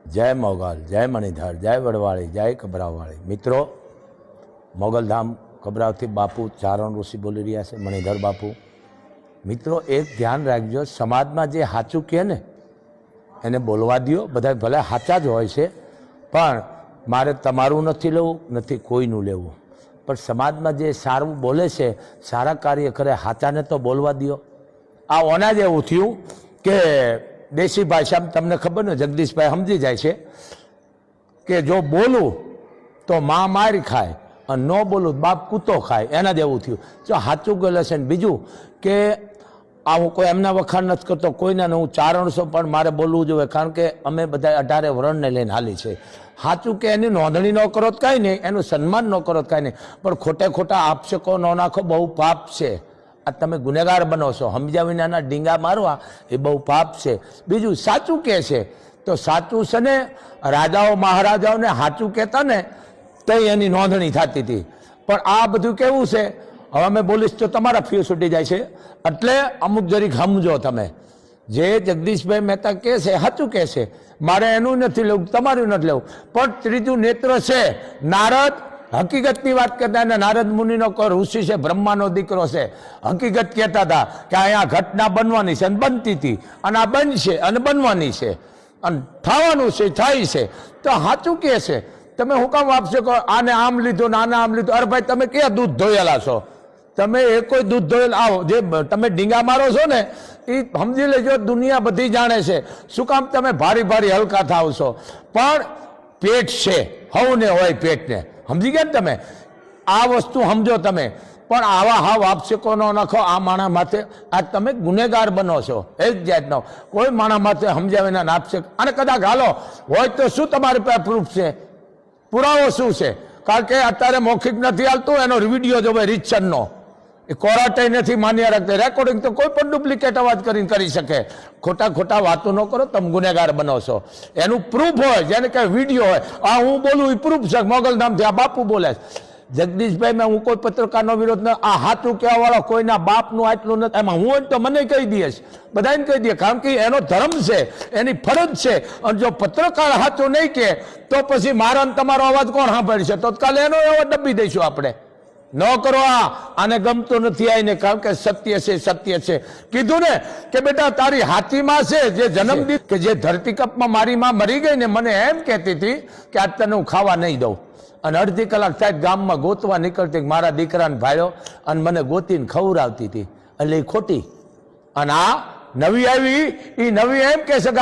जय मोगल, जय मणिधर, जय वड़वाड़ी, जय कबरावाड़ी। मित्रों, मोगलधाम कबरावथी बापू चारण ऋषि बोली रह्या छे, मणिधर बापू। मित्रों, एक ध्यान राखजो, समाज में जे साचुं कहे ने एने बोलवा दियो। बधा भले साचा ज होय छे, पण मारे तमारुं नथी लेवुं, नथी कोईनुं लेवुं। पण समाज में जे सारुं बोले छे, सारा कार्य करे, साचाने तो बोलवा दियो। आ ओना जेवुं थयुं के देशी भाषा में तमने खबर ने जगदीश भाई समझी जाए छे कि जो बोलू तो माँ मारी खाए और न बोलू बाप कूतो खाए, एना जेवुं थयुं। जो साचुं गले छे। बीजुं के आ हूँ कोई एमना वखाण नथी करतो, कोईना हूँ चारण छो, पण मारे बोलवुं जोईए, कारण के अमे बधा 18 वर्णने लईने हाली छे। साचुं के एनी नोंधणी न करो तो कांई नहीं, एनुं सन्मान न करो तो कांई नहीं, पण खोटे खोटा आपशको न नाखो, बहु पाप छे। आ तमे गुનેગાર बनो छो, समज्या विनाना डींगा मारवा ए बहु पाप छे। बीजुं साचुं कहे छे तो साचुं छे ने राजाओ महाराजाओने साचुं कहेता ने तो एनी नोंधणी थती थी, पण आ बधुं केवुं छे, हवे मैं बोलीश तो तमारा फ्यूज उठी जाय छे। एटले अमुक जरीक समजो तमे। जे जगदीशभाई मेहता कहे छे साचुं कहे छे, मारे एनुं नथी लेवुं, तमारुं नथी लेवुं। पण त्रीजुं नेत्र छे नारद, हकीकतनी बात करता है। नारद मुनिनो ऋषि से, ब्रह्मानो दीकरो से, हकीकत कहता था कि आ घटना बनवानी छे, बनती थी, आ बनशे अने बनवानी छे, अने थवानुं छे, थाय छे। तो साचुं कहे छे। तमे हुं काम आपशो को आने आम लीधो ने आने आम लीधो? अरे भाई, तमे क्या दूध धोयेला छो? तमे एक कोई दूध धोयेला आओ जे तमे डींगा मारो छो ने ए समजी लेजो, दुनिया बधी जाणे छे। शुं काम तमे भारी भारी हलका थाव छो? पण पेट छे, हवने होय पेट ने, समझी गया तमे? आ वस्तु समझो तमे। पण आवा हाव आपशको न नाखो आ माणा माथे। आ तमे गुનેગાર बनो छो एक जातनो। कोई माणा माथे समज्या विना आपशक अने कदाच हालो होय तो शुं तमारी पासे प्रूफ छे, पुरावो शुं छे? कारण के अत्यारे मौखिक नथी हालतुं, एनो विडियो जोवे रिचननो, ए कोर्टे नथी मान्य राखते। रेकॉर्डिंग तो कोई पण डुप्लिकेट अवाज करीने करी शके। खोटा खोटा वातो न करो, तम गुનેગાર बनो छो। एनुं प्रूफ होय, जेने के विडियो होय, आ हूँ बोलूं ए प्रूफ छे, मोगलधामथी आ बापू बोले। जगदीशभाई में हूँ कोई पत्रकारनो विरोध न, आ साचुं कहेवा वाळो कोईना बापनुं आटલું નથી, एमां हूँ होय तो मने कही दईश, बधाने कही दे, कारण के एनो धर्म छे, एनी फरज छे। अने जो पत्रकार साचुं नहीं कहे तो पछी मारो ने तमारो अवाज कोण सांभळशे? तो काले एनो अवाज दबी दईशुं आपणे। न करो आने गमतो नहीं आईने, कारण के सत्य से सत्य से कीधु ने कि बेटा तारी हाथी मां से जे जन्म दी के जे धरतीकप में मारी मां मरी गई ने, मने एम कहती थी कि आज तने हूँ खावा नहीं दઉં। अने अर्धी कलाक थाय गाम में गोतवा निकलती, मारा दीकराने भाळ्यो अने मने गोतीने खवरावती थी। એટલે खोटी। अने आ नवी आवी, ई नवी एम कहे छे के